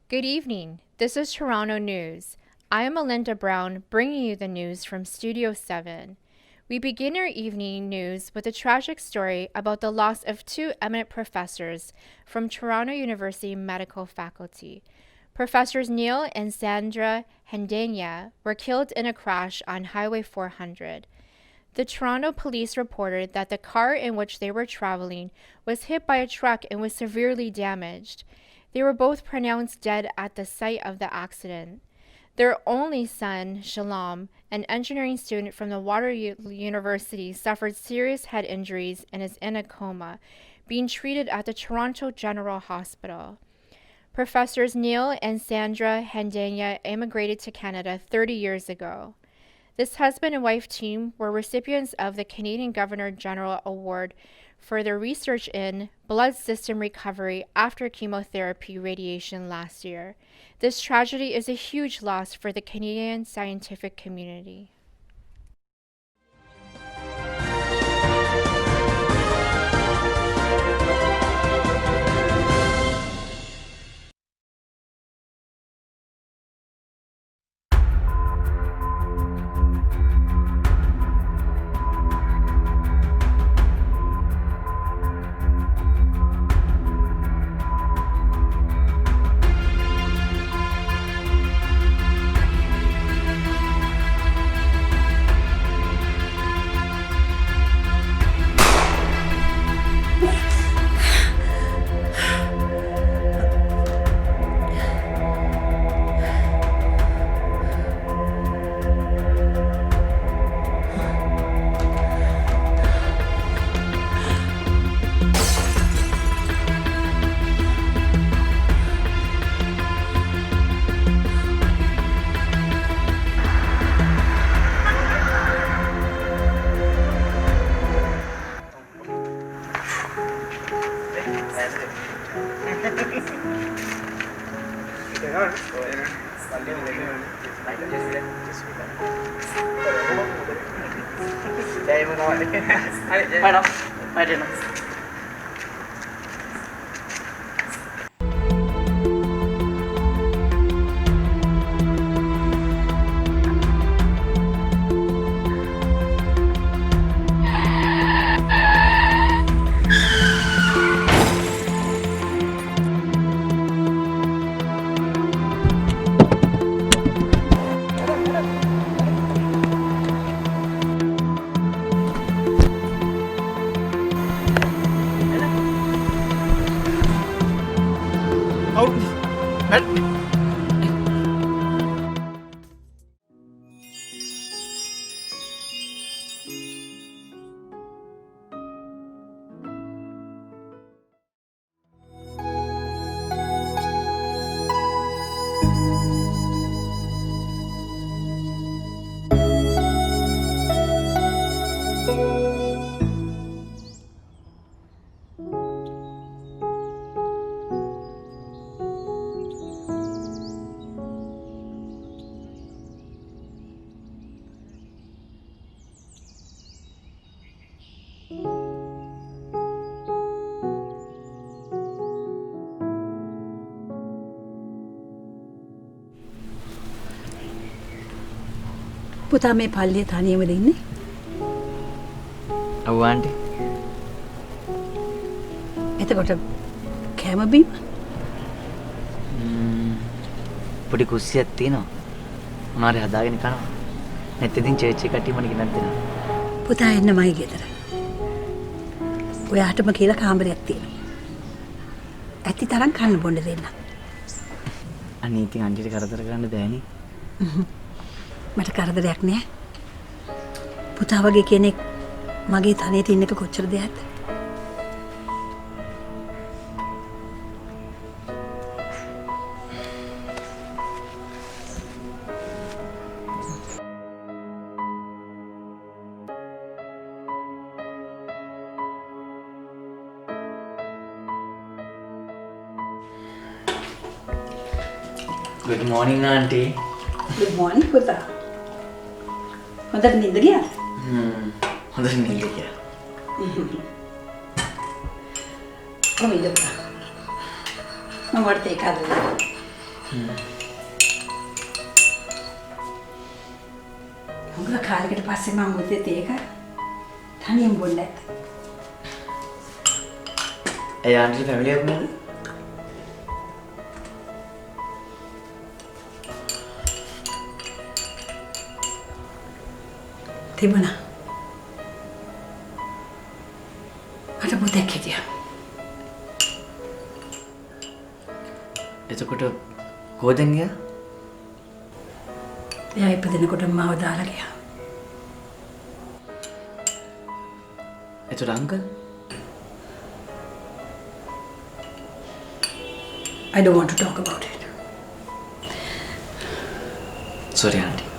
Good evening. This is Toronto News. I am Melinda Brown, bringing you the news from Studio 7. We begin our evening news with a tragic story about the loss of two eminent professors from Toronto University Medical Faculty. Professors Neil and Sandra Hendania were killed in a crash on Highway 400. The Toronto police reported that the car in which they were traveling was hit by a truck and was severely damaged. They were both pronounced dead at the site of the accident. Their only son, Shalom, an engineering student from the University, suffered serious head injuries and is in a coma, being treated at the Toronto General Hospital. Professors Neil and Sandra Hendania immigrated to Canada 30 years ago. This husband and wife team were recipients of the Canadian Governor General Award for their research in blood system recovery after chemotherapy radiation last year. This tragedy is a huge loss for the Canadian scientific community. පුතා මේ පල්ලිය තනියමද ඉන්නේ? ඔව් aunty. එතකොට කැම බීම? පොඩි කුස්සියක් තියෙනවා. මොනාරි හදාගෙන කනවා. නැත්නම් ඉතින් චර්ච් එක කට්ටිය මට ගෙනත් දෙනවා. පුතා එන්නමයි ගෙදර. ඔයාටම කියලා කාමරයක් තියෙනවා. ඇති තරම් කන්න බොන්න දෙන්න. අනේ ඉතින් අන්ටිට කරදර කරන්න බෑනේ. මට කරදරයක් නෑ. පුතා වගේ කෙනෙක් මගේ තනියට ඉන්න එක කොච්චර දෙයක්ද? Good morning auntie. Good morning පුතා. හොඳට නින්ද ගියාද? හොඳට නින්ද ගියා. කොහොමද පුතා? මම වර්තේ කාදලා. හුඟ කාලෙකට පස්සේ මම උදේට ඒක තනියෙන් බොන්න ඇත්ත. ඒ ආන්ටි ෆැමිලි එකක් නේද? තිබුණා. මට පුතෙක් හිටියා. එතකොට කොහෙන්ද ගියා? එයා ඉපදෙනකොට මාව දාලා ගියා. එතකොට uncle? I don't want to talk about it. Sorry, auntie.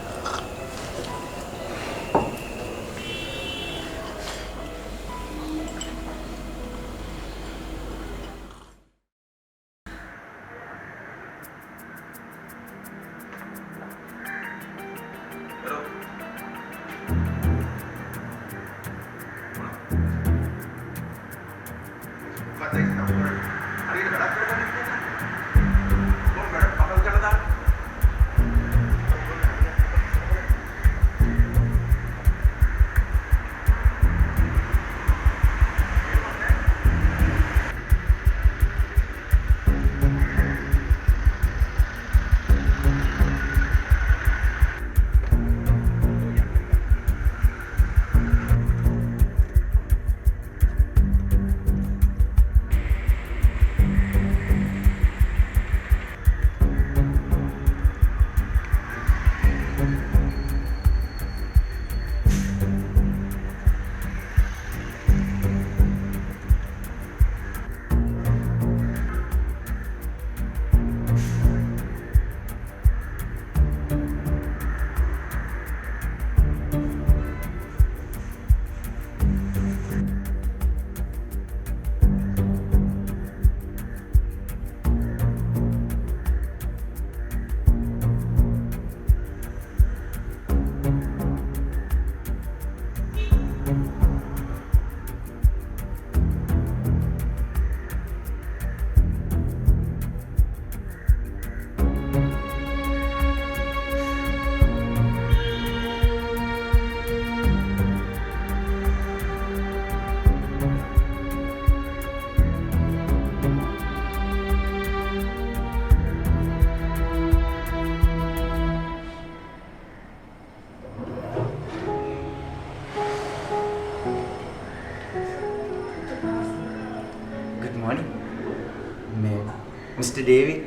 Mr. David.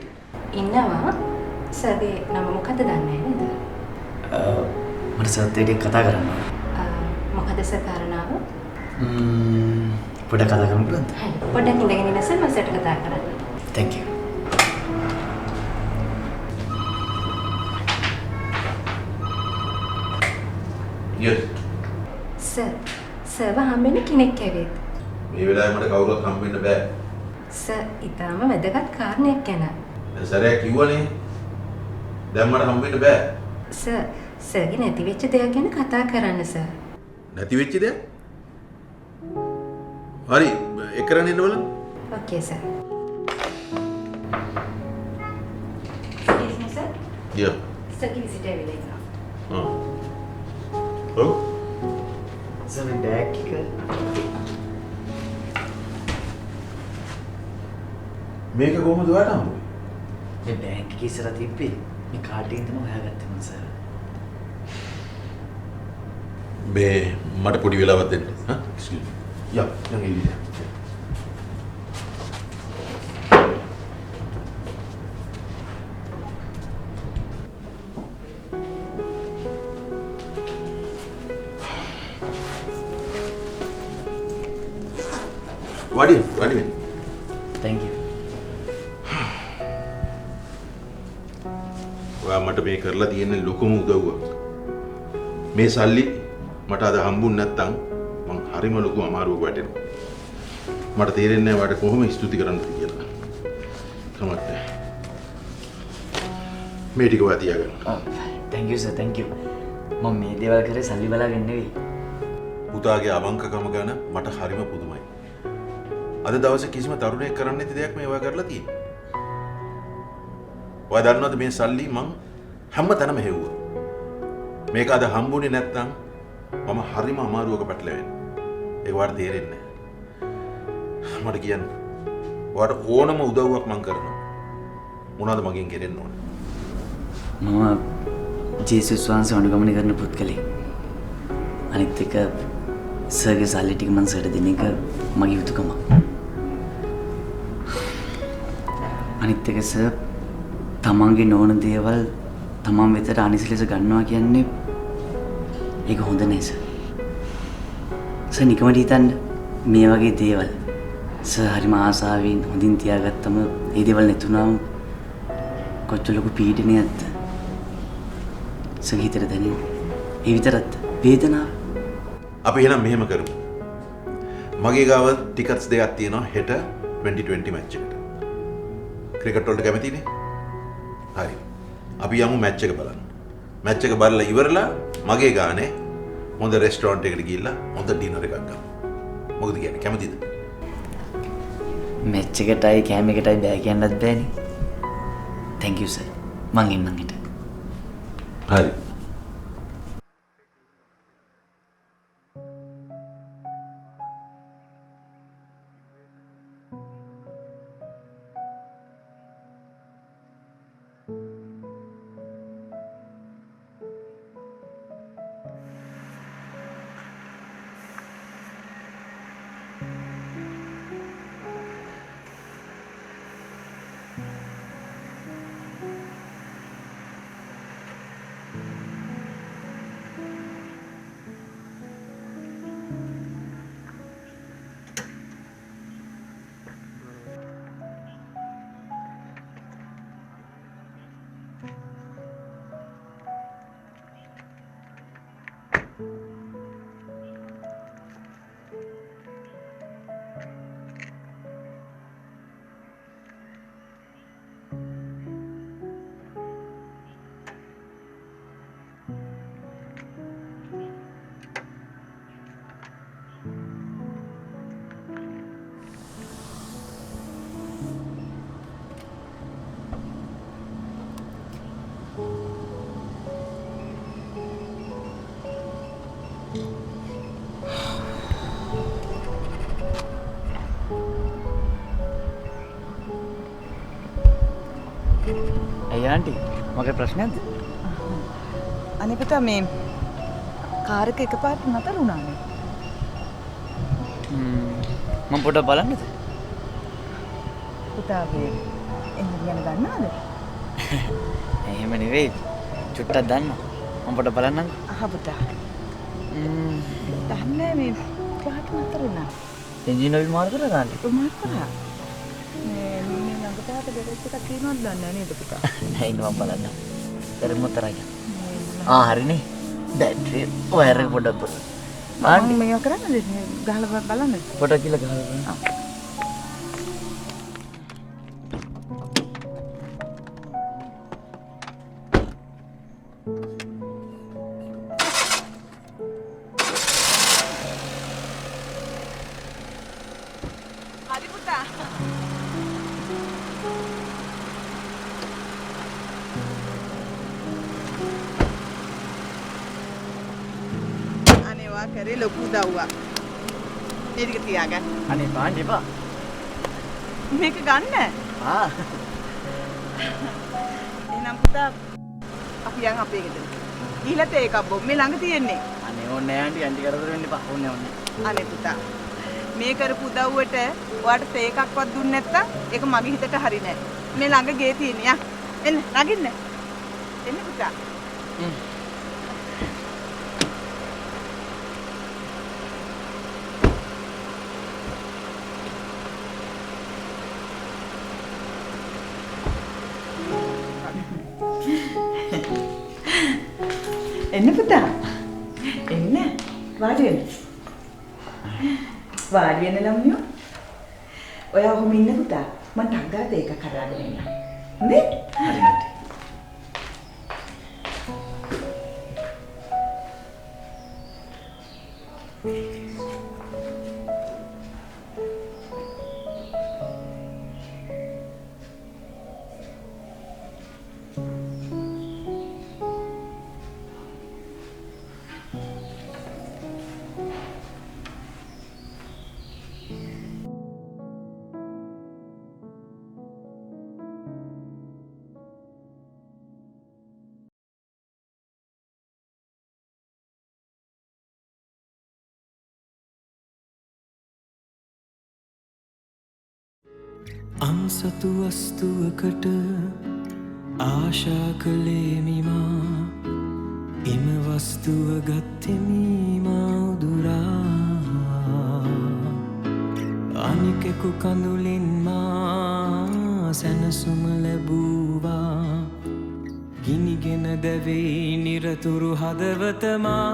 ඉන්නවා සර්ගේ නම මොකද දන්නේ නේද? මට සර්ත් එක්ක කතා කරන්න. මොකද සර් කාරණාව? පොඩ්ඩක් කතා කරමු පුළුවන්ද? හරි. පොඩ්ඩක් ඉඳගෙන ඉන්න සර් මම සර්ට කතා කරන්න. Thank you. Yes. සර්ව හම්බෙන්න කෙනෙක් ඇවිත්. මේ වෙලාවේ මට කවුරුත් හම්බෙන්න බෑ. සර් ඊටම වැදගත් කාරණයක් ගැන. දැන් සරයක් කිව්වනේ. දැන් මට හම්බෙන්න බෑ. සර්ගේ නැති වෙච්ච දෙයක් ගැන කතා කරන්න සර්. නැති වෙච්ච දෙයක්? හරි, ඒක කරන්න එන්න බලන්න. ඕකේ sir. Excuse me sir. Yeah. සර්ගේ විසිටර් ඇවිල්ලා ඉන්නවා. ඔව්. සර් මේ බෑග් එක මේක කොහොමද ඔයාලට හම්බුනේ? මේ බෑග් එකේ ඉස්සරහ තිබ්බේ. මේ කාඩ් එකෙන් තමයි හොයාගත්තේ මම සර්. මේ මට පොඩි වෙලාවක් දෙන්න. හා? excuse me. යා, දැන් එළියට. Wadi. Thank you. ඔයා මට මේ කරලා තියෙන ලොකුම උදව්වක්. මේ සල්ලි මට අද හම්බුනේ නැත්තම් මං හරිම ලොකු අමාරුවක වැටෙනවා. මට තේරෙන්නේ නැහැ වාට කොහොම ස්තුති කරන්නද කියලා. කමක් නැහැ. මේ ටික වා තියාගන්න. Thank you sir, thank you. මම මේ දේවල් කරේ සල්ලි බලාගෙන නෙවෙයි. පුතාගේ අවංකකම ගැන මට හරිම පුදුමයි. අද දවසේ කිසිම තරුණයෙක් කරන්නේ නැති දෙයක් මේ ඔයා කරලා තියෙන්නේ. ඔයා දන්නවද මේ සල්ලි මං හැම තැනම හෙව්වා. මේක අද හම්බුනේ නැත්නම් මම හරිම අමාරුවක පැටලෙන්නේ. ඒක වාට තේරෙන්නේ නැහැ. මට කියන්න. ඔයාට ඕනම උදව්වක් මං කරනවා. මොනවද මගෙන් කෙරෙන්න ඕන? මම ජේසුස් වහන්සේ අනුගමනය කරන පුද්ගලෙක්. අනිත් එක සර්ගේ සල්ලි ටික මං සර්ට දෙන එක මගේ යුතුකමක්. අනිත් එක සර් තමන්ගේ නොවන දේවල් තමන් වෙතට අනිසි ලෙස ගන්නවා කියන්නේ ඒක හොඳ නෑ සර්. සර් නිකමට හිතන්න මේ වගේ දේවල් සර් හරිම ආසාවෙන් හොඳින් තියාගත්තම ඒ දේවල් නැතුණාම කොච්චර ලොකු පීඩනයක්ද සර් හිතට දැනෙන්නේ. ඒ විතරක්ද වේදනාව. අපි එහෙනම් මෙහෙම කරමු. මගේ ගාව ටිකට්ස් දෙකක් තියෙනවා හෙට 2020 මැච් එකට. ක්‍රිකට් වලට කැමතිනේ? හරි. අපි යමු මැච් එක බලන්න. මැච් එක බලලා ඉවරලා මගේ ගානේ හොඳ රෙස්ටෝරන්ට් එකකට ගිහිල්ලා හොඳ ඩිනර් එකක් ගමු. මොකද කියන්නේ කැමතිද? මැච් එකටයි කෑම එකටයි බෑ කියන්නත් බෑනේ. thank you sir. මං එන්නම් හෙට. හරි. ඇයි ආන්ටි මොකද ප්‍රශ්නයක්ද? අනේ පුතා මේ කාර් එක එකපාරට නතර වුණානේ. මම පොඩ්ඩක් බලන්නද? පුතා මේ එන්න යන ගන්නවද? එහෙම නෙවෙයි. චුට්ටක් දන්න. මම පොඩ්ඩක් බලන්නම්. අහ පුතා. දන්නේ මේ කාට නතර වුණා. එන්ජින් ඔයිල් මාරු කරලා ගන්න. මාත් කරා. මේ ළඟ තාට බෙරෙස් එකක් තියෙනවද දන්නේ නේද පුතා? නෑ ඉන්න මම බලන්න. පෙරමුතරයි. හරිනේ. බැටරි වයර් එක පොඩ්ඩක් බලන්න. මම මේක කරන්නද? ගහලා බලන්න. පොඩ්ඩක් කියලා ගහලා බලන්න. හරි පුතා. අනේ වා කරේ ලොකු දව්වා. මේ ටික තියාගන්න. අනේ පාන්න එපා. මේක ගන්න. එහෙනම් පුතා අපි යන් අපේ ගෙදරට. ගිහලා තේ එකක් බොමු. මේ ළඟ තියෙන්නේ. අනේ ඕනේ නෑ ආන්ටි ආන්ටි කරදර වෙන්න එපා. ඕනේ ඕනේ. අනේ පුතා මේ කරපු උදව්වට ඔයාට තේ එකක්වත් දුන්නේ නැත්තම් ඒක මගේ හිතට හරි නෑ. මේ ළඟ ගේ තියෙන්නේ යා. එන්න නගින්න. එන්න පුතා. එන්න පුතා. එන්න. වාඩි වෙන්න. වාඩි වෙන්න ළමයෝ. ඔයා ඔහොම ඉන්න පුතා. මම ටක් ගාලා ඒක කරාගෙන එන්න. හොඳේ? හරි ආන්ටි. අංසතු වස්තුවකට ආශා කළේ මිමා එම වස්තුව ගත්තෙමි මා උදුරා අනිකෙකු කඳුලින් මා සැනසුම ලැබුවා ගිනිගෙන දැවෙයි නිරතුරු හදවතමා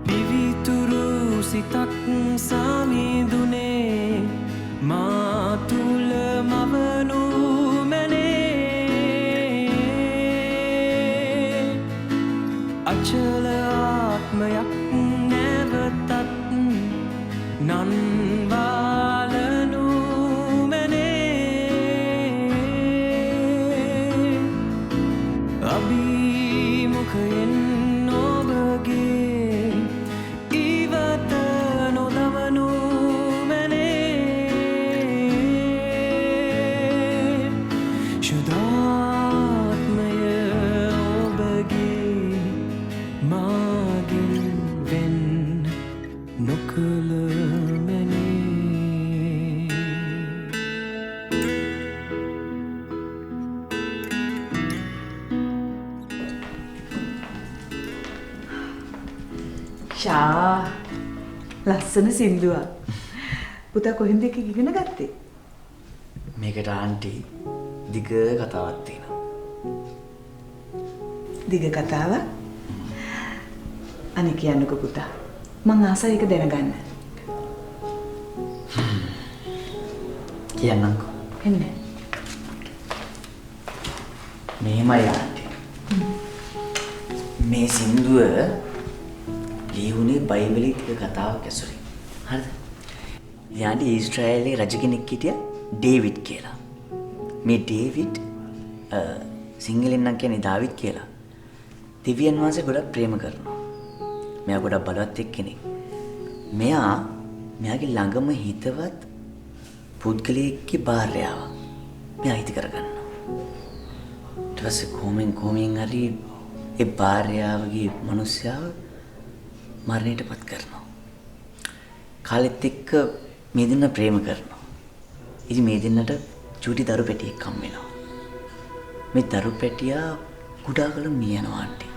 පිවිතුරු සිතක් සාමිදුනේ මා තුල මවනු මැනේ අචල ආත්මයක් නැවතත් නන්වාලනු මැනේ අභිමුඛයෙන් ඔබගේ ඉවත නොදමනු शुद्धात्मय ඔබගේ මාගෙන් වෙන් නොකළ මැනේ ෂා ලස්සන සින්දුවක්. පුතා කොහෙන්ද එක ඉගෙන ගත්තේ? මේකට ආන්ටි දිග කතාවක් තියෙනවා. දිග කතාවක්? අනේ කියන්නකෝ පුතා. මං ආසයි ඒක දැනගන්න. කියන්නම්කෝ. එන්න. මෙහෙමයි ආන්ටි. මේ සින්දුව ලියුනේ බයිබලයේ තික කතාවක් ඇසුරින්. හරිද? යාන්ටි ඊශ්‍රායලයේ රජ කෙනෙක් හිටියා ඩේවිඩ් කියලා. මේ ඩේවිඩ් සිංහලෙන් නම් කියන්නේ දාවිඩ් කියලා. දෙවියන් වහන්සේ ගොඩක් ප්‍රේම කරනවා. මෙයා ගොඩක් බලවත් එක්කෙනෙක්. මෙයාගේ ළඟම හිතවත් පුද්ගලයෙක්ගේ භාර්යාව. මෙයා හිත කරගන්නවා. ඊට පස්සේ කොහොමෙන් හරි ඒ භාර්යාවගේ මිනිස්යාව මරණයටපත් කරනවා. කාලෙත් එක්ක මේ දෙන්න ප්‍රේම කරනවා. ඉතින් මේ දෙන්නට චූටි දරු පැටියෙක් හම් වෙනවා. මේ දරු පැටියා කුඩා කල මිය යනවා ආන්ටි.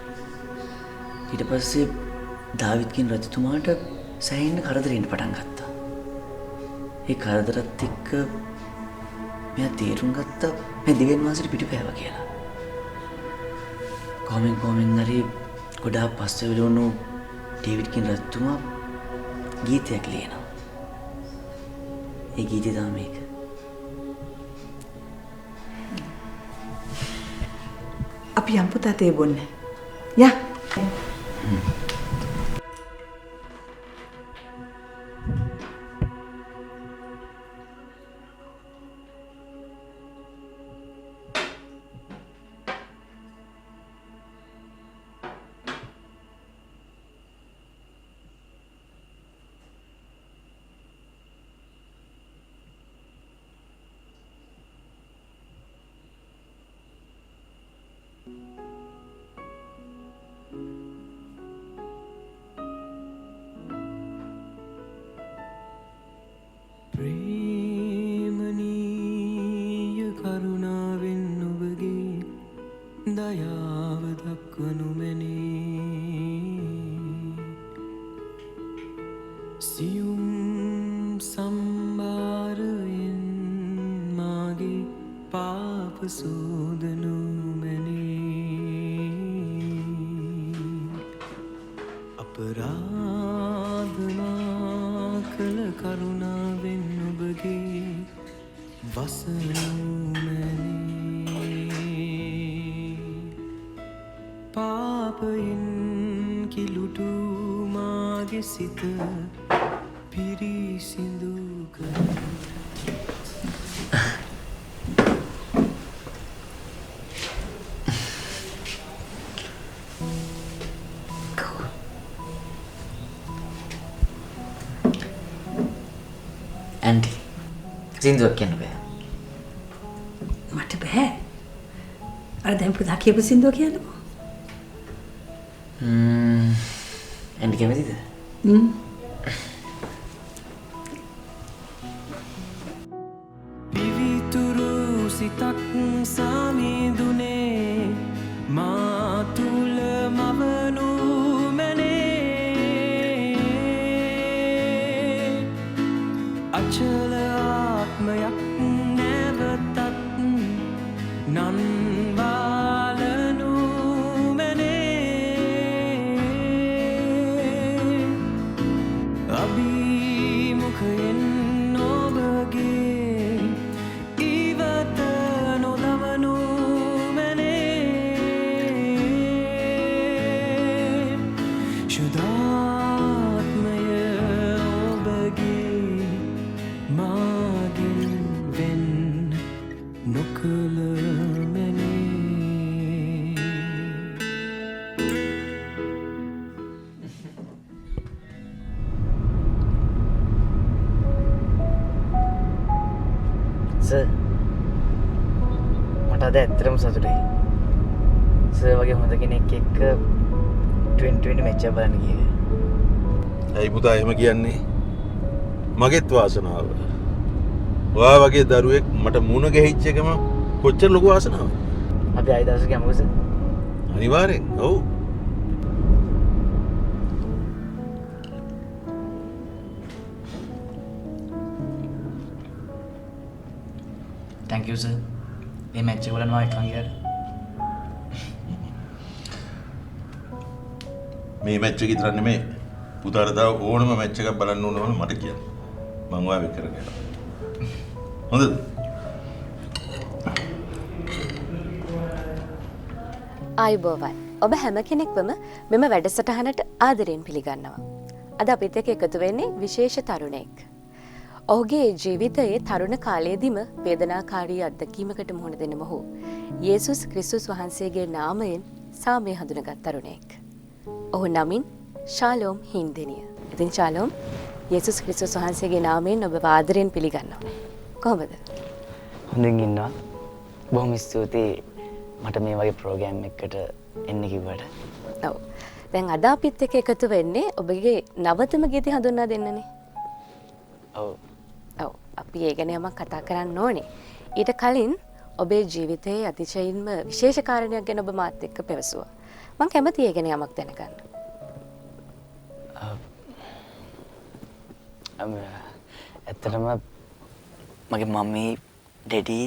ඊට පස්සේ දාවිඩ්ගෙන් රජතුමාට සෑහෙන කරදරෙන්න පටන් ගත්තා. ඒ කරදරත් එක්ක මෙයා තේරුම් ගත්තා මේ දෙවියන් වහන්සේට පිටුපෑවා කියලා. කොහොමෙන් හරි ගොඩාක් පස්සේ විලුණු ඩේවිඩ්ගෙන් රජතුමා ගීතයක් ලියනවා. ඒ ගීතය තමයි මේක. අපි යම් පුතා තේ බොන්න. යා. ප්‍රේමනීය කරුණාවෙන් ඔබගේ දයාව දක්වනු මැනේ සියුම් සම්භාරයෙන් මාගේ පාප සෝදනු මැනේ අපරාධමා කළ කරුණාවෙන් ඔබගේ වසනු මැනේ පාපයෙන් කිලුටු මාගේ සිත පිරිසිදු කර ඇන්ටි සින්දුවක් කියන්න බෑ. මට බෑ. අර දැන් පුතා කියපු සින්දුව කියන්නකෝ. ඇන්ටි කැමතිද? අද ඇත්තටම සතුටුයි. සර් වගේ හොඳ කෙනෙක් එක්ක 2020 මැච් එක බලන්න ගියේ. ඇයි පුතා එහෙම කියන්නේ? මගෙත් වාසනාව. ඔයා වගේ දරුවෙක් මට මුණ ගැහිච්ච එකම කොච්චර ලොකු වාසනාවක්. අපි ආයි දවසක යමුකෝ සර්. අනිවාර්යෙන්. ඔව්. Thank you sir. මේ මැච් එක බලනවා එකන් ගියාට. මේ මැච් එක විතර නෙමෙයි. පුතාට තව ඕනම මැච් එකක් බලන්න ඕන වුණා මට කියන්න. මම ඔයාව එක්ක කරගෙන. හොඳද? ආයුබෝවන්. ඔබ හැම කෙනෙක්වම මෙම වැඩසටහනට ආදරයෙන් පිළිගන්නවා. අද අපිත් එක්ක එකතු වෙන්නේ විශේෂ තරුණයෙක්. ඔහුගේ ජීවිතයේ තරුණ කාලයේදීම වේදනාකාරී අත්දැකීමකට මුහුණ දෙන මොහු යේසුස් ක්‍රිස්තුස් වහන්සේගේ නාමයෙන් සාමය හඳුනගත් තරුණයෙක්. ඔහු නමින් ශාලෝම් හින්දෙනිය. ඉතින් ශාලෝම් යේසුස් ක්‍රිස්තුස් වහන්සේගේ නාමයෙන් ඔබ ආදරයෙන් පිළිගන්නවා. කොහොමද? හොඳින් ඉන්නවා. බොහොම ස්තුතියි මට මේ වගේ ප්‍රෝග්‍රෑම් එකකට එන්න කිව්වට. ඔව්. දැන් අද අපිත් එක්ක එකතු වෙන්නේ ඔබගේ නවතම ගීතය හඳුන්වා දෙන්නනේ. ඔව්. ඔව්. අපි ඒ ගැන යමක් කතා කරන්න ඕනේ. ඊට කලින් ඔබේ ජීවිතයේ අතිශයින්ම විශේෂ කාරණයක් ගැන ඔබ මාත් එක්ක පැවසුවා. මම කැමතියි ඒ ගැන යමක් දැනගන්න. ඇත්තටම මගේ මම්මී ඩැඩි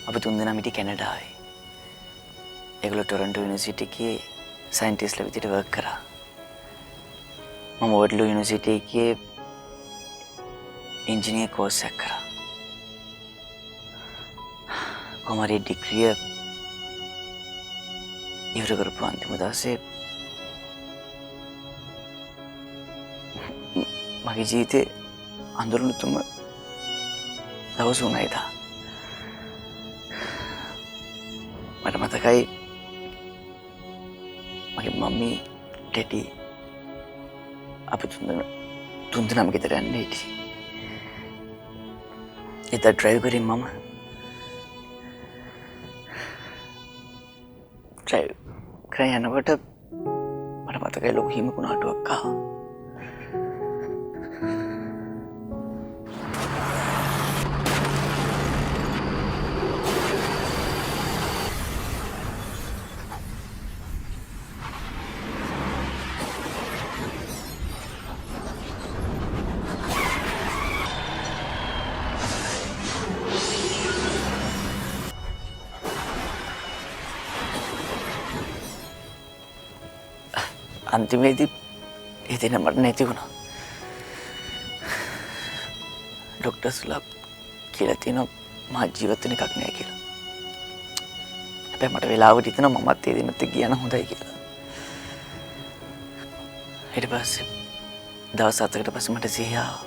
අපි තුන්දෙනා මිටි කැනඩාවේ. ඒගොල්ලෝ ටොරන්ටෝ යුනිවර්සිටි එකේ සයන්ටිස්ට්ලා විදිහට වර්ක් කරා. මම වෝඩ්ලෝ යුනිවර්සිටි එකේ ඉංජිනේර් කෝස් එකක් කරා. කොහමරි ඩිග්‍රිය ඉවර කරපු අන්තිම දවසේ මගේ ජීවිතේ අඳුරුණුතුම දවස වුණා එදා. මට මතකයි මගේ මම්මි ඩැඩි අපි තුන්දෙනාම ගෙදර යන්න හිටියේ. එදා ඩ්‍රයිව් කරේ මම. ඩ්‍රයිව් කරගෙන යනකොට මට මතකයි ලොකු හිමකුණ අටුවක් ආවා. අන්තිමේදී ඒ දෙන මට නැති වුණා. ඩොක්ටර්ස්ලා කියලා තියෙනවා මා ජීවත් වෙන එකක් නෑ කියලා. හැබැයි මට වෙලාවට හිතෙනවා මමත් ඒ දිනත් ගියා නම් හොඳයි කියලා. ඊට පස්සේ දවස් 7කට පස්සේ මට සිහිය ආවා.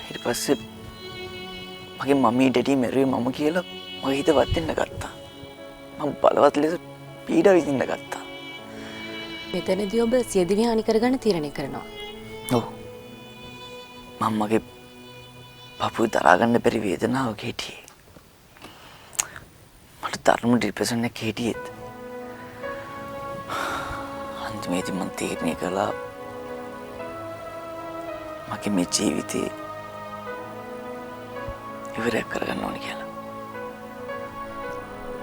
ඊට පස්සේ මගේ මම්මී ඩැඩි මැරුවේ මම කියලා මගේ හිත වදින්න ගත්තා. මම බලවත් ලෙස පීඩා විඳින්න ගත්තා. මෙතනදී ඔබ සියදිවි හානි කරගන්න තීරණය කරනවා. ඔව්. මම මගේ පපුවේ දරා ගන්න බැරි වේදනාවක් හිටියේ. මට තරම ડિප්‍රෙෂන් එකක් හිටියෙත්. අන්තිමේදී මම තීරණය කළා මගේ මේ ජීවිතේ ඉවරයක් කරගන්න ඕනේ කියලා.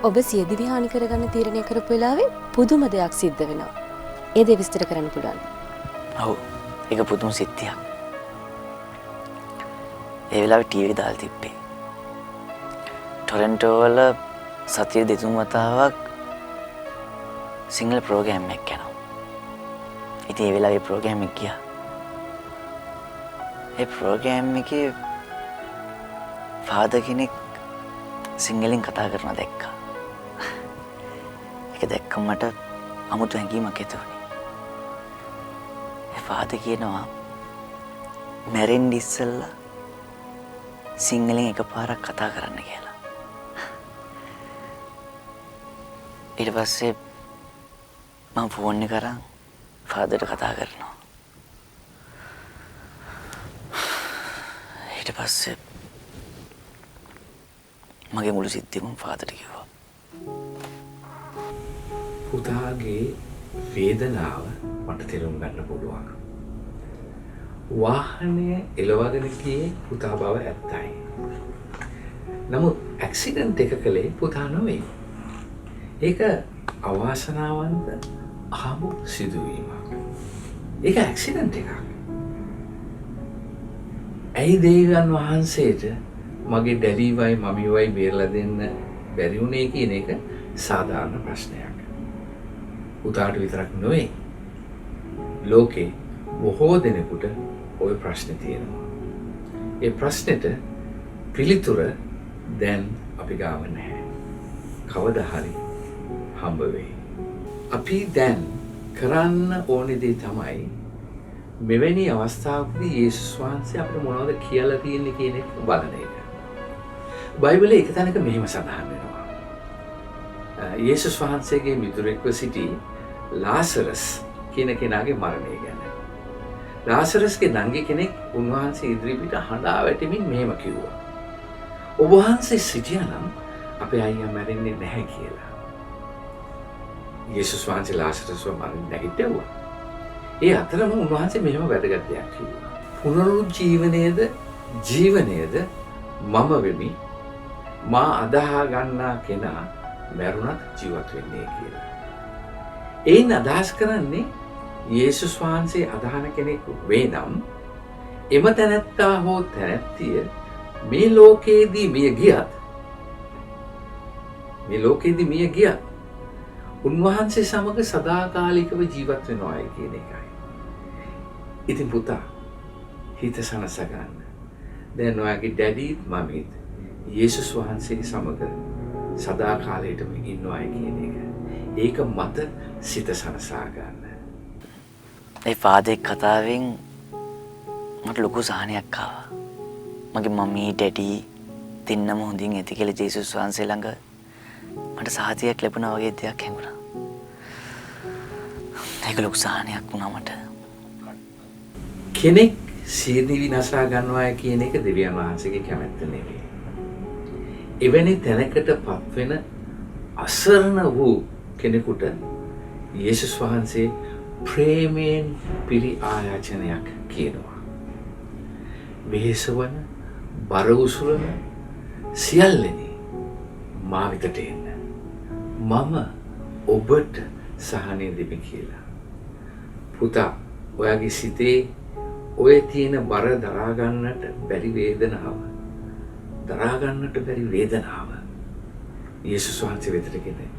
ඔබ සියදිවි හානි කරගන්න තීරණය කරපු වෙලාවේ පුදුම දෙයක් සිද්ධ වෙනවා. ඒ දේ විස්තර කරන්න පුළුවන්. ඔව්. ඒක පුදුම සිද්ධියක්. ඒ වෙලාවේ ටීවී දාලා තිබ්බේ. ටොරන්ටෝ වල සතිය දෙතුන් වතාවක් සිංගල් ප්‍රෝග්‍රෑම් එකක් යනවා. ඉතින් ඒ වෙලාවේ ප්‍රෝග්‍රෑම් එක ගියා. ඒ ප්‍රෝග්‍රෑම් එකේ ෆාදර් කෙනෙක් සිංහලෙන් කතා කරනවා දැක්කා. ඒක දැක්කම මට අමුතු හැඟීමක් ඇති වුණේ. ඒ ෆාදර් කියනවා මැරෙන්න ඉස්සෙල්ලා සිංහලෙන් එකපාරක් කතා කරන්න කියලා. ඊට පස්සේ මම ෆෝන් එක අරන් ෆාදර්ට කතා කරනවා. ඊට පස්සේ මගේ මුළු සිද්ධියම ෆාදර්ට කිව්වා. පුතාගේ වේදනාව මට තේරුම් ගන්න පුළුවන්. වාහනය එලවගෙන ගියේ පුතා බව ඇත්තයි. නමුත් ඇක්සිඩන්ට් එක කළේ පුතා නෙවෙයි. ඒක අවාසනාවන්ත අහඹු සිදුවීමක්. ඒක ඇක්සිඩන්ට් එකක්. ඇයි දේවයන් වහන්සේට මගේ ඩැඩීවයි මමිවයි බේරලා දෙන්න බැරි වුණේ කියන එක සාධාරණ ප්‍රශ්නයක්. පුතාට විතරක් නෙවෙයි. ලෝකේ බොහෝ දෙනෙකුට ওই ප්‍රශ්නේ තියෙනවා. ඒ ප්‍රශ්නෙට පිළිතුර දැන් අපි ගාව නැහැ. කවදා හරි හම්බ වෙයි. අපි දැන් කරන්න ඕනේ දේ තමයි මෙවැනි අවස්ථාවකදී යේසුස් වහන්සේ අපිට මොනවද කියලා තියෙන්නේ කියන එක බලන එක. බයිබලයේ එක තැනක මෙහෙම සඳහන් වෙනවා. යේසුස් වහන්සේගේ මිතුරෙක්ව සිටි ලාසරස් කියන කෙනාගේ මරණය ගැන. ලාසරස්ගේ නංගි කෙනෙක් උන්වහන්සේ ඉදිරිපිට හඬා වැටෙමින් මෙහෙම කිව්වා. ඔබ වහන්සේ සිටියානම් අපේ අයියා මැරෙන්නේ නැහැ කියලා. යේසුස් වහන්සේ ලාසරස්ව මරන්න නැගිට්ටුවා. ඒ අතරම උන්වහන්සේ මෙහෙම වැදගත් දෙයක් කිව්වා. පුනරුජ්ජීවනයේද ජීවනයේද මම වෙමි. මා අදහා ගන්නා කෙනා මැරුණත් ජීවත් වෙන්නේ කියලා. ඒන් අදහස් කරන්නේ යේසුස් වහන්සේ අදහන කෙනෙක් වේ නම් එම තැනැත්තා හෝ තැනැත්තිය මේ ලෝකයේදී මිය ගියත් උන්වහන්සේ සමග සදාකාලිකව ජීවත් වෙනවායි කියන එකයි. ඉතින් පුතා හිත සනස ගන්න. දැන් ඔයාගේ ඩැඩීත් මමීත් යේසුස් වහන්සේ සමග සදාකාලයටම ඉන්නවායි කියන එක. ඒක මත සිත සනසා ගන්න. ඒ ෆාදර් කතාවෙන් මට ලොකු සහනයක් ආවා. මගේ මම්මී ඩැඩි දෙන්නම හොඳින් ඇති කියලා ජේසුස් වහන්සේ ළඟ මට සාතියක් ලැබුණා වගේ දෙයක් හැඟුණා. ඒක ලොකු සහනයක් වුණා මට. කෙනෙක් සීනි විනාශා ගන්නවා කියන එක දෙවියන් වහන්සේගේ කැමැත්ත නෙවෙයි. එවැනි තැනකටපත් වෙන අසරණ වූ කෙනෙකුට යේසුස් වහන්සේ ප්‍රේමයෙන් පිරි ආයාචනයක් කියනවා. වෙහෙසවන බර උසුලන සියල්ලෙනි මා වෙතට එන්න. මම ඔබට සහනය දෙමි කියලා. පුතා ඔයාගේ සිතේ ඔය තියෙන බර දරා ගන්නට බැරි වේදනාව යේසුස් වහන්සේ වෙතට ගෙනෙන්න.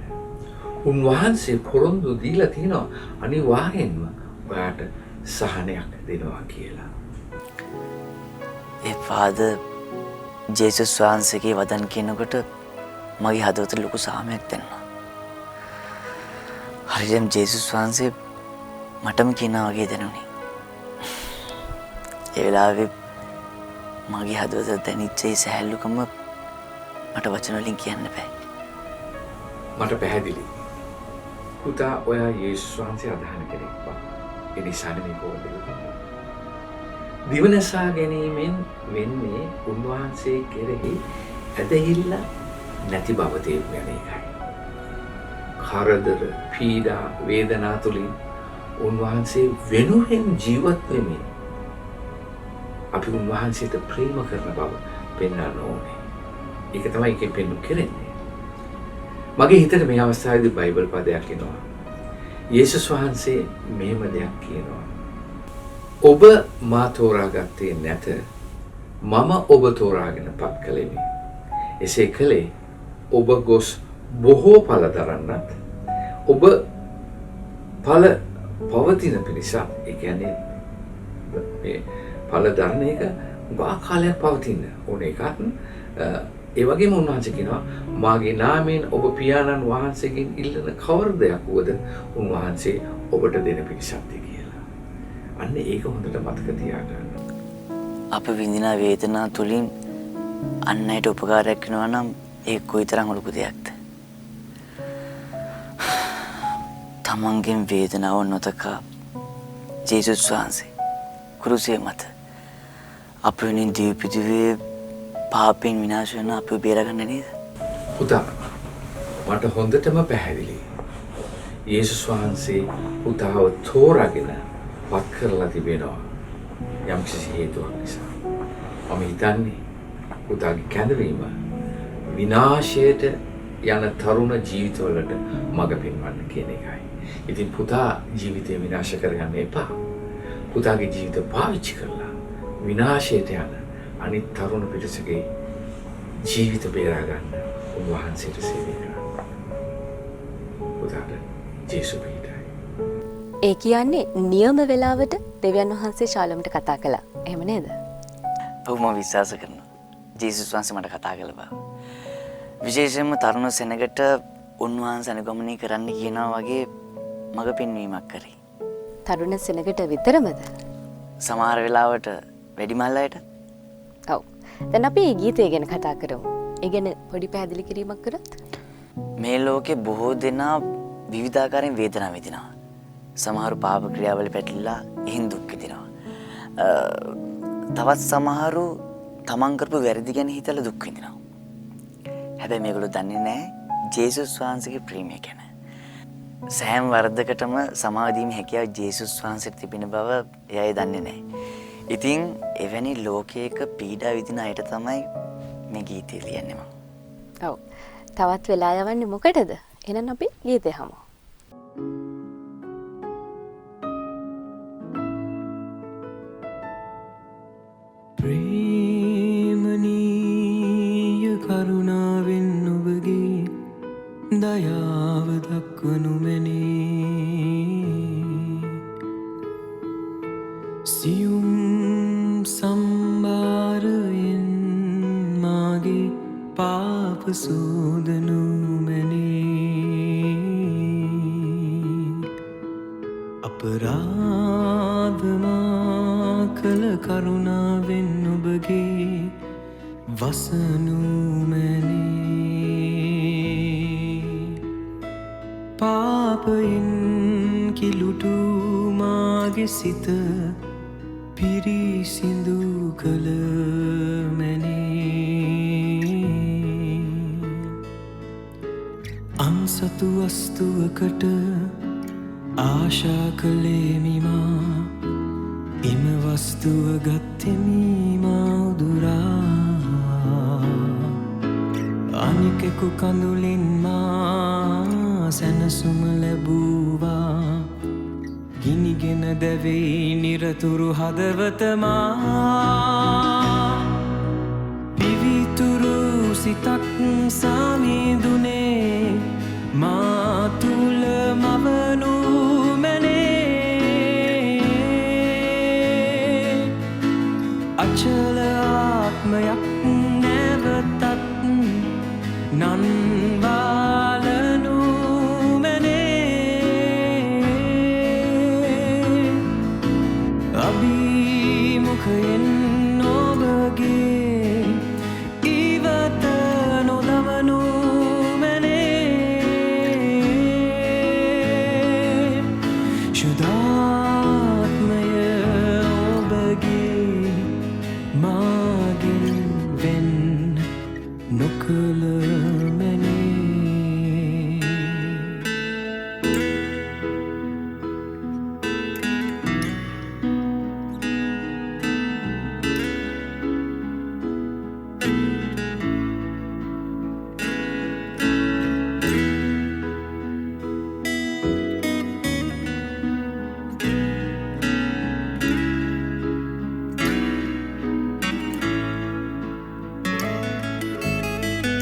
උන්වහන්සේ පොරොන්දු දීලා තිනවා අනිවාර්යෙන්ම ඔයාට සහනයක් දෙනවා කියලා. ඒ ෆාදර් ජේසුස් වහන්සේගේ වදන් කියනකොට මගේ හදවතට ලොකු සාමයක් දැනුණා. හරියටම ජේසුස් වහන්සේ මටම කියනවා වගේ දැනුනේ. ඒ වෙලාවේ මගේ හදවතට දැනෙච්ච ඒ සැහැල්ලුකම මට වචන වලින් කියන්න බෑ. මට පැහැදිලි. පුතා ඔයා යේසුස් වහන්සේ අදහන කෙනෙක් වා. ඒ නිසා මේ කෝඩේ. දිවනසා ගැනීමෙන් වෙන්නේ උන්වහන්සේ කෙරෙහි ඇදහිල්ල නැති බව තේරුම් ගන්න එකයි. කරදර, පීඩා, වේදනා තුලින් උන්වහන්සේ වෙනුවෙන් ජීවත් වෙමින් අපි උන්වහන්සේට ප්‍රේම කරන බව පෙන්වන්න ඕනේ. ඒක තමයි එකෙන් පෙන්වු කරන්නේ. මගේ හිතට මේ අවස්ථාවේදී බයිබල් පදයක් එනවා. යේසුස් වහන්සේ මෙහෙම දෙයක් කියනවා. ඔබ මා තෝරාගත්තේ නැත. මම ඔබ තෝරාගෙන පත් කළෙමි. එසේ කළේ ඔබ ගොස් බොහෝ ඵල දරන්නත් ඔබ ඵල පවතින පිණිස. ඒ කියන්නේ මේ ඵල දරන එක ගා කාලයක් පවතින ඕන එකක්. ඒ වගේම උන්වහන්සේ කියනවා මාගේ නාමයෙන් ඔබ පියාණන් වහන්සේගෙන් ඉල්ලන කවර දෙයක් වුවද උන්වහන්සේ ඔබට දෙන පිණිසක් කියලා. අන්න ඒක හොඳට මතක තියාගන්න. අප විඳින වේදනා තුලින් අන් අයට උපකාරයක් වෙනවා නම් ඒක කොයිතරම් ලොකු දෙයක්ද? තමන්ගෙන් වේදනාව නොතකා ජේසුස් වහන්සේ කුරුසිය මත අප වෙනින් දීපිදුවේ පාපෙන් විනාශ වෙන අපව බේරගන්න නේද? පුතා මට හොඳටම පැහැදිලි. යේසුස් වහන්සේ පුතාව තෝරාගෙන වත් කරලා තිබෙනවා යම්කිසි හේතුවක් නිසා. මම හිතන්නේ පුතාගේ කැඳවීම විනාශයට යන තරුණ ජීවිතවලට මඟ පෙන්වන්න කියන එකයි. ඉතින් පුතා ජීවිතය විනාශ කරගන්න එපා. පුතාගේ ජීවිත පාවිච්චි කරලා විනාශයට යන අනිත් තරුණ පිරිසගේ ජීවිත බේරා ගන්න උන්වහන්සේට සේවය කරන්න. පුතාට ජේසු පිටයි. ඒ කියන්නේ නියම වෙලාවට දෙවියන් වහන්සේ ශාලොම්ට කතා කළා. එහෙම නේද? ඔව් මම විශ්වාස කරනවා. ජේසුස් වහන්සේ මට කතා කළ බව. විශේෂයෙන්ම තරුණ සෙනගට උන්වහන්සේ අනුගමනය කරන්න කියනවා වගේ මඟ පෙන්වීමක් කරේ. තරුණ සෙනගට විතරමද? සමහර වෙලාවට වැඩිමල් අයට. ඔව්. දැන් අපි මේ ගීතය ගැන කතා කරමු. ඒ ගැන පොඩි පැහැදිලි කිරීමක් කරත්? මේ ලෝකේ බොහෝ දෙනා විවිධාකාරයෙන් වේදනාව විඳිනවා. සමහරු පාප ක්‍රියාවල පැටලිලා එහෙන් දුක් විඳිනවා. තවත් සමහරු තමන් කරපු වැරදි ගැන හිතලා දුක් විඳිනවා. හැබැයි මේගොල්ලෝ දන්නේ නැහැ ජේසුස් වහන්සේගේ ප්‍රේමය ගැන. සෑම වරදකටම සමාව දීමේ හැකියාව ජේසුස් වහන්සේට තිබෙන බව එයයි දන්නේ නැහැ. ඉතින් එවැනි ලෝකයක පීඩා විඳින අයට තමයි මේ ගීතය ලියන්නේ මම. ඔව්. තවත් වෙලා යවන්නේ මොකටද? එහෙනම් අපි ගීතය අහමු. ප්‍රේමනීය කරුණාවෙන් ඔබගේ දයාව දක්වනු මැනේ. සියුම් සම්භාරයෙන් මාගේ පාප සෝදනු මැනේ. අපරාධමා කළ කරුණාවෙන් ඔබගේ වසනු මැනේ. පාපයෙන් කිලුටු මාගේ සිත පිරිසිදු කළ මැනේ. අන්සතු වස්තුවකට ආශා කළේමිමා එම වස්තුව ගත්තෙමීමා උදුරා. අනිකෙකු කඳුලින් මා සැනසුම ලැබූවා. ගිනිගෙන දැවෙයි නිරතුරු හදවතමා. පිවිතුරු සිතක් සාමිදුනේ මා තුළ මවනු මැනේ. අචල ආත්මයක් නැවතත් නන්වාලනු මැනේ. අභිමුඛයෙන් ඔබගේ ඉවත නොදමනු මැනේ. ශුද්ධාත්මය ඔබගේ මාගෙන් වෙන් නොකළ මැනේ.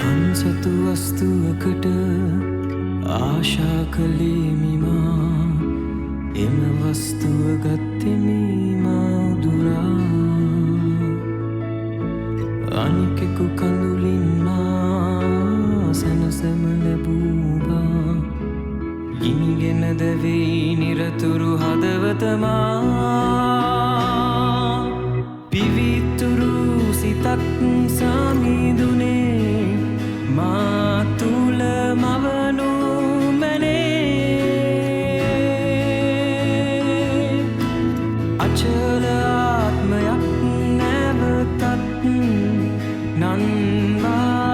අන්සතු වස්තුවකට ආශා කළේමිමා එම වස්තුව ගත්තෙමීමා උදුරා. අනිකෙකු කඳුලින් මා සැනසම ලැබූවා. ගිනිගෙන දැවෙයි නිරතුරු හදවතමා. පිවිතුරු සිතක් සාමිදුනේ මා තුළ මවනු මැනේ. අචල ආත්මයක් නැවතත් නන්වාලනු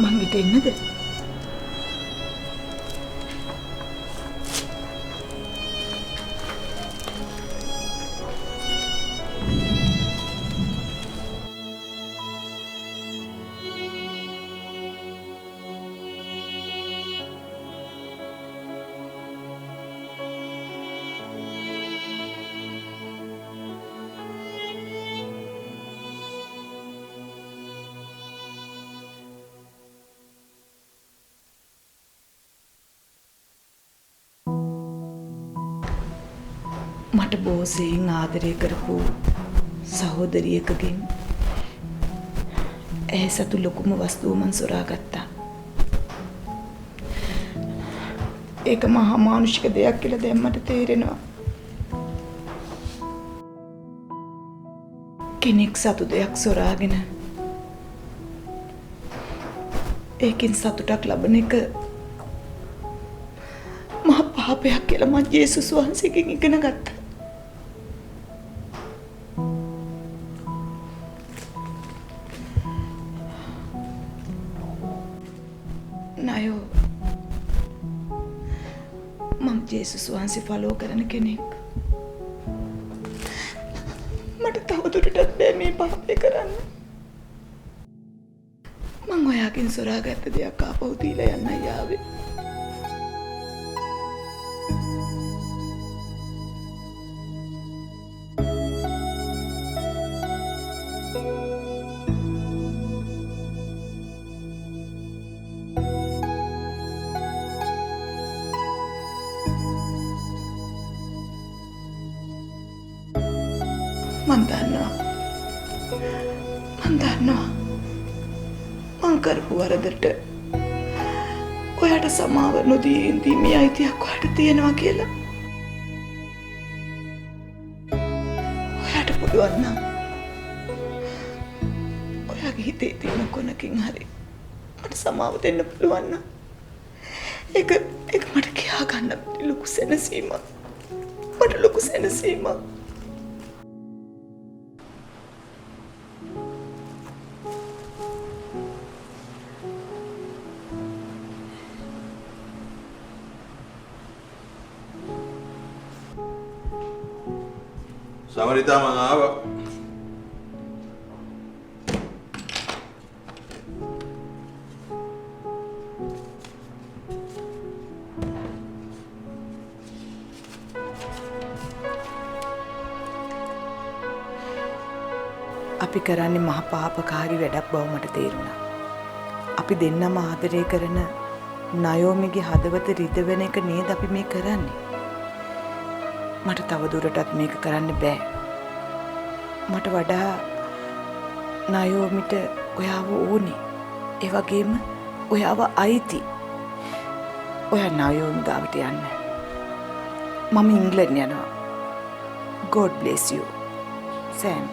මං ගෙට එන්නද? මට බොහෝසෙයින් ආදරය කරපු සහෝදරියකගෙන් ඇය සතු ලොකුම වස්තුව මං සොරා ගත්තා. ඒක මහා මානුෂික දෙයක් කියලා දැන් මට තේරෙනවා. කෙනෙක් සතු දෙයක් සොරාගෙන ඒකෙන් සතුටක් ලබන එක මහා පාපයක් කියලා මම යේසුස් වහන්සේගෙන් ඉගෙන ගත්තා. නයෝ මම ජේසුස් වහන්සේ ෆලෝ කරන කෙනෙක්. මට තවදුරටත් බෑ මේ පාපේ කරන්න. මං ඔයාගෙන් සොරාගත්ත දෙයක් ආපහු දීලා යන්නයි ආවේ. මං දන්නවා මං කරපු වරදට ඔයාට සමාව නොදී ඉඳීමේ අයිතියක් ඔයාට තියෙනවා කියලා. ඔයාට පුළුවන් නම් ඔයාගේ හිතේ තියෙන කොනකින් හරි මට සමාව දෙන්න පුළුවන් නම් ඒක මට කියා ගන්න ලොකු සැනසීමක්. මට ලොකු සැනසීමක්. සමරිතා මං ආවා. අපි කරන්නේ මහා පාපකාරී වැඩක් බව මට තේරුණා. අපි දෙන්නම ආදරය කරන නයෝමිගේ හදවත රිදවෙන එක නේද අපි මේ කරන්නේ. මට තව දුරටත් මේක කරන්න බෑ. මට වඩා නයෝමිට ඔයාව ඕනේ. ඒ වගේම ඔයාව අයිති. ඔයා නයෝමි ගාවට යන්න. මම ඉංග්ලන්ත යනවා. God bless you. Sam.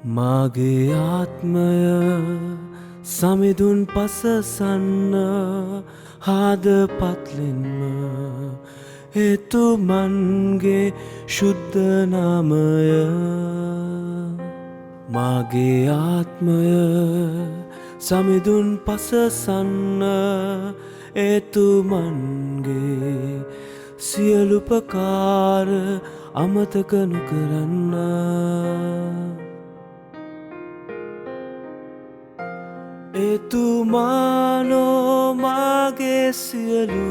මාගේ ආත්මය සමිඳුන් පසසන්න හාදපත්ලෙන්ම එතුමන්ගේ ශුද්ධ නාමය මාගේ ආත්මය සමිඳුන් පසසන්න එතුමන්ගේ සියලුපකාර අමතක නොකරන්න එතුමානෝ මාගේ සියලු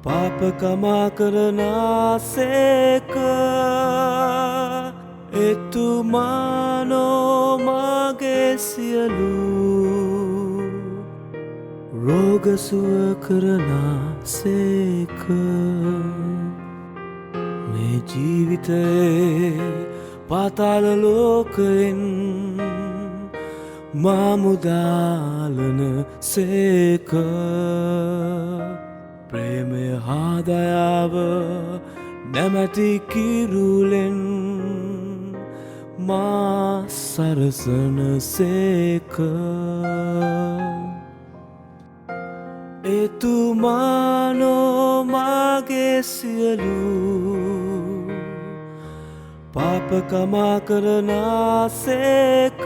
පාපකමා කරනාසේක එතුමානෝ මාගේ සියලු රෝගසුව කරනාසේක මේ ජීවිතයේ පාතාල ලෝකයෙන් මාමුදාලන සේක ප්‍රේමය හාදයාව නැමැති කිරුලෙන් මා සරසන සේක එතුමානෝ මාගේ සියලු පාපකමා කරනාසේක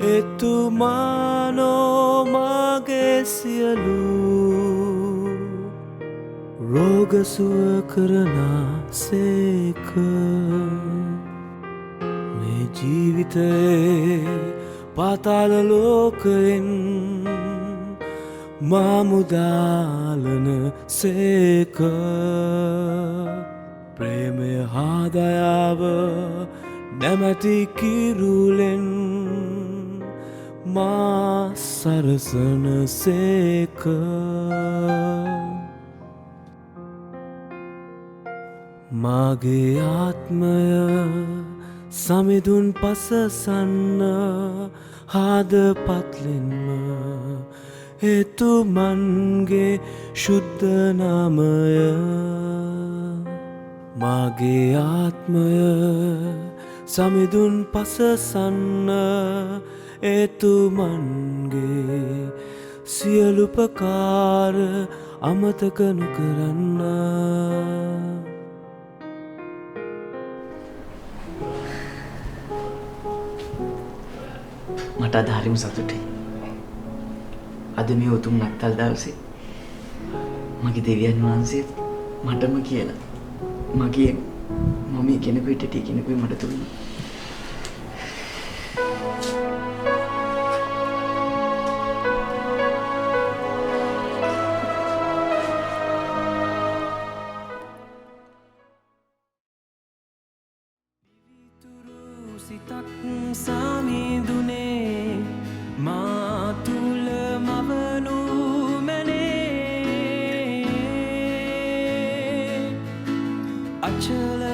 එතුමානෝ මාගේ සියලු රෝගසුව කරනාසේක මේ ජීවිතයේ පාතාල ලෝකයෙන් මාමුදාලන සේක ප්‍රේමය හාදයාව නැමැති කිරුලෙන් මා සරසන සේක මාගේ ආත්මය සමිඳුන් පසසන්න හාදපත්ලෙන්ම එතුමන්ගේ ශුද්ධ නාමය මාගේ ආත්මය සමිඳුන් පසසන්න එතුමන්ගේ සියලුපකාර අමතක නොකරන්න මට අද හරිම සතුටුයි. අද මේ උතුම් නත්තල් දවසේ මගේ දෙවියන් වහන්සේ මටම කියලා මගේ මම කෙනෙකුට ටී කෙනෙකුයි මට දුන්නා. සිතක් සමිඳුනේ මා තුල මවනු මැනේ අචල